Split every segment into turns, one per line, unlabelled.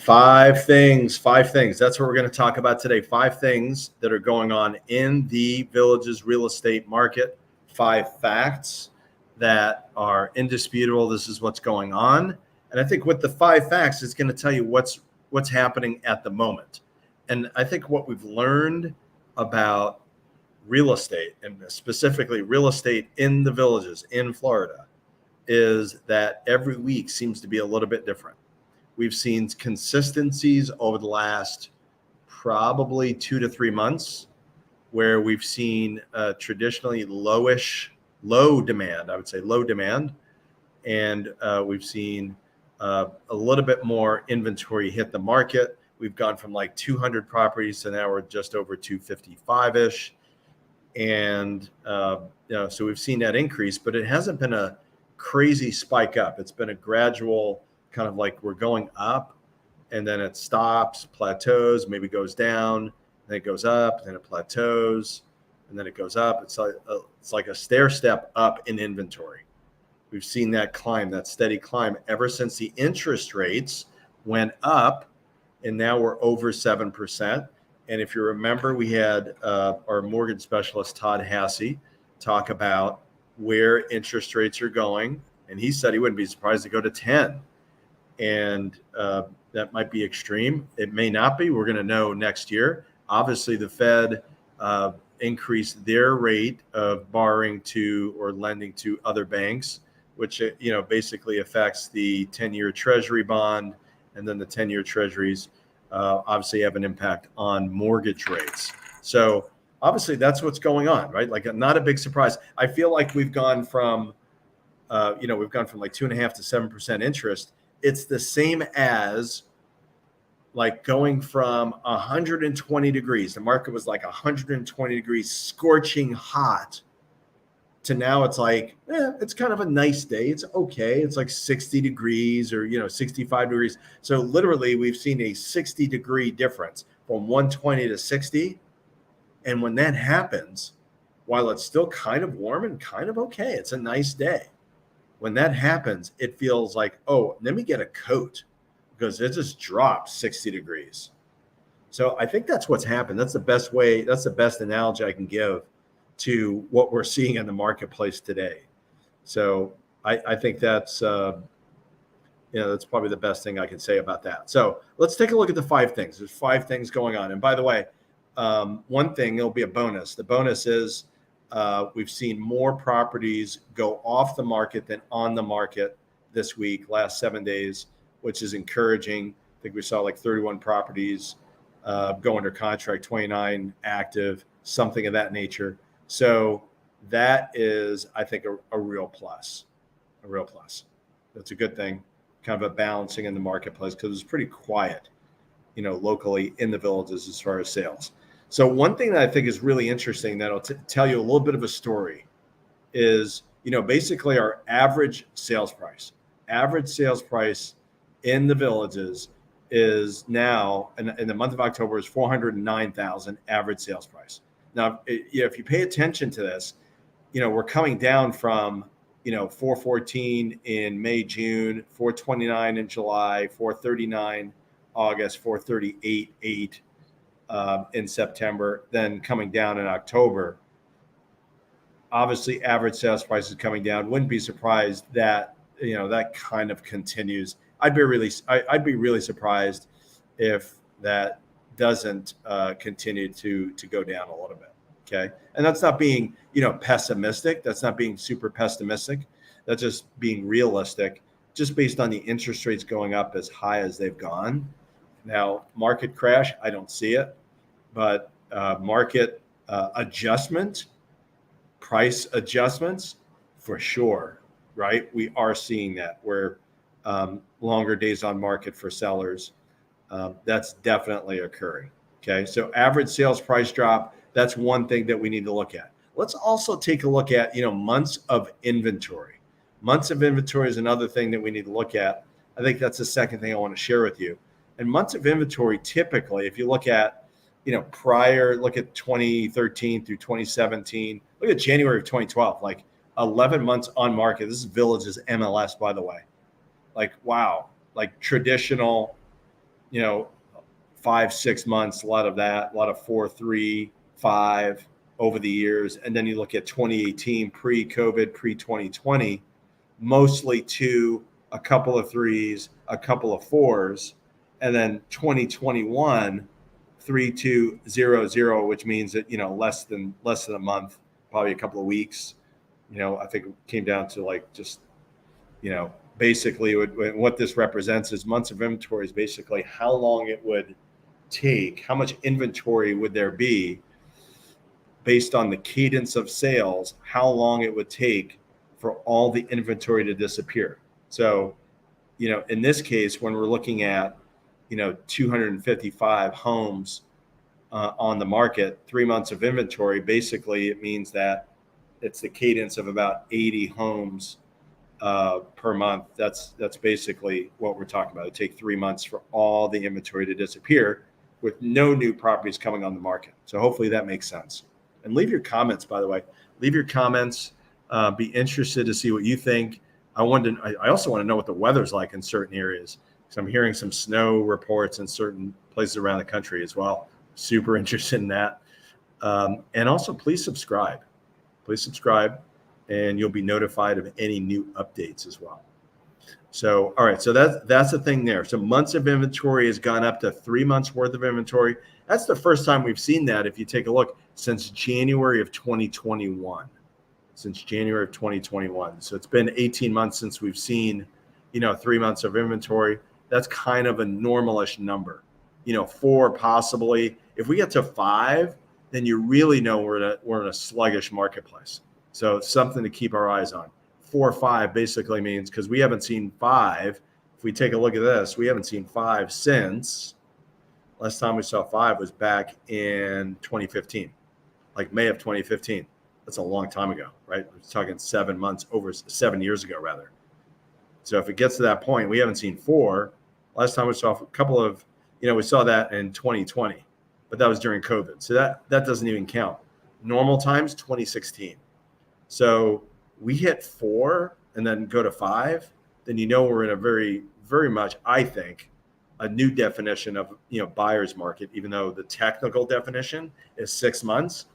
Five things. That's what we're going to talk about today. Five things that are going on in the Villages real estate market. Five facts that are indisputable. This is what's going on. And I think with the five facts, it's going to tell you what's happening at the moment. And I think what we've learned about real estate, and specifically real estate in the Villages in Florida, is that every week seems to be a little bit different. We've seen consistencies over the last probably 2 to 3 months where we've seen traditionally low demand, I would say low demand. And we've seen a little bit more inventory hit the market. We've gone from like 200 properties to now we're just over 255-ish. And, so we've seen that increase, but it hasn't been a crazy spike up. It's been a gradual kind of like we're going up and then it stops, plateaus, maybe goes down, then it goes up, then it plateaus, and then it goes up. It's like a stair step up in inventory. We've seen that climb, that steady climb ever since the interest rates went up, and now we're over 7%. And if you remember, we had our mortgage specialist, Todd Hassey, talk about where interest rates are going. And he said he wouldn't be surprised to go to 10. And that might be extreme. It may not be. We're going to know next year. Obviously, the Fed increased their rate of borrowing to or lending to other banks, which basically affects the 10-year Treasury bond, and then the 10-year Treasuries obviously have an impact on mortgage rates. So obviously, that's what's going on, right? Like, not a big surprise. I feel like we've gone from like 2.5% to 7% interest. It's the same as like going from 120 degrees. The market was like 120 degrees, scorching hot, to now it's like, it's kind of a nice day. It's okay. It's like 60 degrees or, 65 degrees. So literally we've seen a 60-degree difference from 120 to 60. And when that happens, while it's still kind of warm and kind of okay, it's a nice day. When that happens, it feels like, oh, let me get a coat because it just dropped 60 degrees. So I think that's what's happened. That's the best way. That's the best analogy I can give to what we're seeing in the marketplace today. So I think that's, that's probably the best thing I can say about that. So let's take a look at the five things. There's five things going on. And by the way, one thing, it'll be a bonus. The bonus is we've seen more properties go off the market than on the market this week, last 7 days, which is encouraging. I think we saw like 31 properties go under contract, 29 active, something of that nature. So that is, I think, a real plus, That's a good thing, kind of a balancing in the marketplace because it's pretty quiet, locally in the Villages as far as sales. So one thing that I think is really interesting that'll tell you a little bit of a story is, basically our average sales price in the Villages is now, in the month of October, is $409,000 average sales price. Now, if you pay attention to this, we're coming down from, 414 in May, June, 429 in July, 439 August, 438.8 in September, then coming down in October. Obviously, average sales price is coming down. Wouldn't be surprised that that kind of continues. I'd be really surprised if that doesn't continue to go down a little bit. Okay, and that's not being pessimistic. That's not being super pessimistic. That's just being realistic, just based on the interest rates going up as high as they've gone. Now, market crash, I don't see it, but market adjustment, price adjustments, for sure, right? We are seeing that where longer days on market for sellers, that's definitely occurring. Okay, so average sales price drop, that's one thing that we need to look at. Let's also take a look at, months of inventory. Months of inventory is another thing that we need to look at. I think that's the second thing I want to share with you. And months of inventory, typically, if you look at, look at 2013 through 2017, look at January of 2012, like 11 months on market. This is Villages MLS, by the way. Like, wow, like traditional you know, 5-6 months, a lot of that, a lot of 4, 3, 5 over the years. And then you look at 2018, pre-COVID, pre-2020, mostly 2, a couple of 3s, a couple of 4s. And then 2021, 3, 2, 0, 0, which means that, less than a month, probably a couple of weeks. I think it came down to like just, basically what this represents is months of inventory is basically how long it would take, how much inventory would there be based on the cadence of sales, how long it would take for all the inventory to disappear. So, in this case, when we're looking at, 255 homes on the market, 3 months of inventory, basically it means that it's the cadence of about 80 homes per month. That's basically what we're talking about. It take 3 months for all the inventory to disappear with no new properties coming on the market. So hopefully that makes sense. And leave your comments, by the way. Leave your comments. Be interested to see what you think. I also want to know what the weather's like in certain areas, because I'm hearing some snow reports in certain places around the country as well. Super interested in that. And also, please subscribe. Please subscribe, and you'll be notified of any new updates as well. So, all right. So that's the thing there. So months of inventory has gone up to 3 months worth of inventory. That's the first time we've seen that. If you take a look, since January of 2021, So it's been 18 months since we've seen, 3 months of inventory. That's kind of a normalish number, 4 possibly. If we get to 5, then you really know we're in a sluggish marketplace. So it's something to keep our eyes on. 4 or 5 basically means, because we haven't seen 5. If we take a look at this, we haven't seen 5 since last time we saw 5 was back in 2015, like May of 2015. That's a long time ago, right? We're talking 7 months, over 7 years ago, rather. So if it gets to that point, we haven't seen 4. Last time we saw a couple of, we saw that in 2020, but that was during COVID. So that doesn't even count. Normal times, 2016. So we hit 4 and then go to 5, then we're in a very, very much, I think, a new definition of, buyer's market, even though the technical definition is 6 months.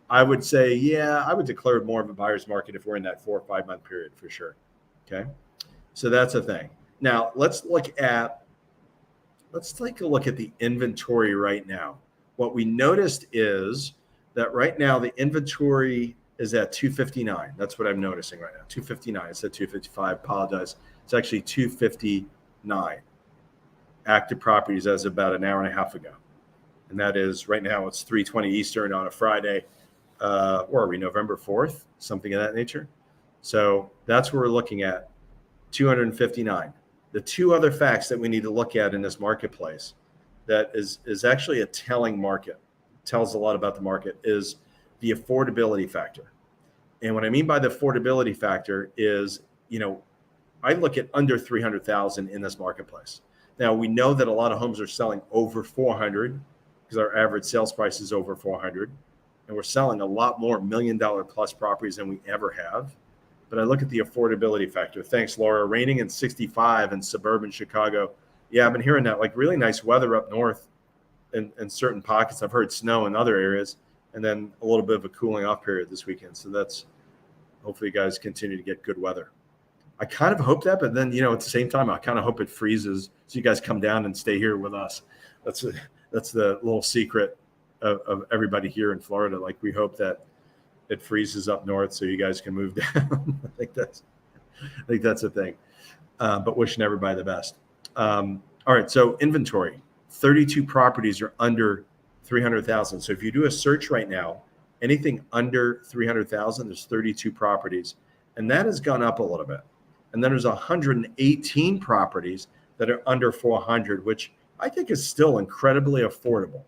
I would say, yeah, I would declare it more of a buyer's market if we're in that 4 or 5 month period for sure. Okay. So that's a thing. Now let's take a look at the inventory right now. What we noticed is that right now the inventory is at 259. That's what I'm noticing right now. 259. It's at 255. Apologize. It's actually 259 active properties as of about an hour and a half ago. And that is right now it's 3:20 Eastern on a Friday. Or are we November 4th? Something of that nature. So that's what we're looking at. 259. The 2 other facts that we need to look at in this marketplace that is actually a telling market, tells a lot about the market, is the affordability factor. And what I mean by the affordability factor is, I look at under 300,000 in this marketplace. Now we know that a lot of homes are selling over 400 because our average sales price is over 400, and we're selling a lot more $1 million plus properties than we ever have. But I look at the affordability factor. Thanks, Laura. Raining in 65 in suburban Chicago. Yeah, I've been hearing that. Like really nice weather up north in certain pockets. I've heard snow in other areas, and then a little bit of a cooling off period this weekend. So that's hopefully you guys continue to get good weather. I kind of hope that, but then, at the same time, I kind of hope it freezes so you guys come down and stay here with us. That's the little secret of everybody here in Florida. Like we hope that it freezes up north so you guys can move down. I think that's a thing. But wishing everybody the best. All right. So inventory, 32 properties are under 300,000. So if you do a search right now, anything under 300,000, there's 32 properties, and that has gone up a little bit. And then there's 118 properties that are under 400, which I think is still incredibly affordable.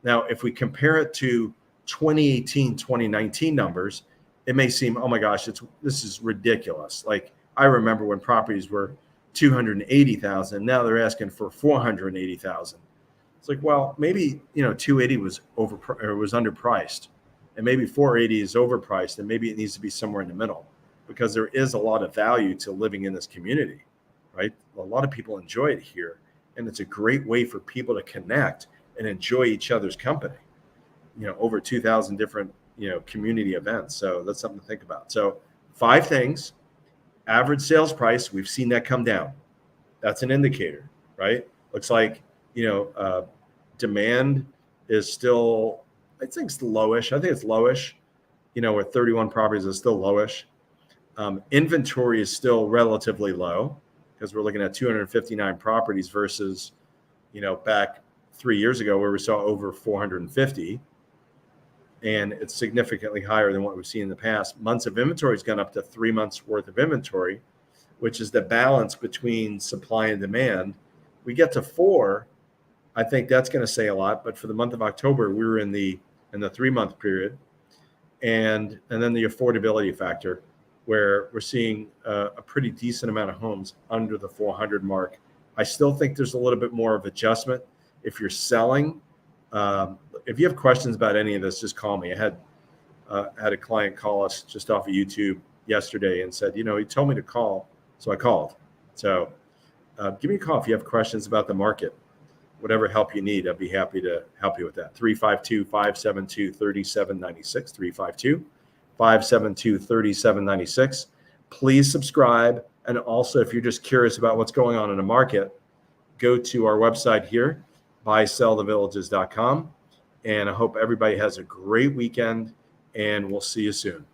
Now, if we compare it to 2018, 2019 numbers, it may seem, oh my gosh, this is ridiculous. Like I remember when properties were 280,000, now they're asking for 480,000. It's like, well, maybe 280 was underpriced, and maybe 480 is overpriced, and maybe it needs to be somewhere in the middle, because there is a lot of value to living in this community, right? A lot of people enjoy it here, And it's a great way for people to connect and enjoy each other's company. Over 2,000 different, community events. So that's something to think about. So 5 things. Average sales price, we've seen that come down. That's an indicator, right? Looks like, demand is still, I think it's lowish. I think it's lowish, with 31 properties is still lowish. Inventory is still relatively low because we're looking at 259 properties versus, back 3 years ago where we saw over 450. And it's significantly higher than what we've seen in the past. Months of inventory has gone up to 3 months worth of inventory, which is the balance between supply and demand. We get to 4, I think that's going to say a lot. But for the month of October, we were in the 3-month period, and then the affordability factor, where we're seeing a pretty decent amount of homes under the 400 mark. I still think there's a little bit more of adjustment. If you're selling, if you have questions about any of this, just call me. I had a client call us just off of YouTube yesterday and said, he told me to call, so I called. So give me a call if you have questions about the market. Whatever help you need, I'd be happy to help you with that. 352-572-3796, 352-572-3796. Please subscribe. And also, if you're just curious about what's going on in the market, go to our website here, buysellthevillages.com. And I hope everybody has a great weekend, and we'll see you soon.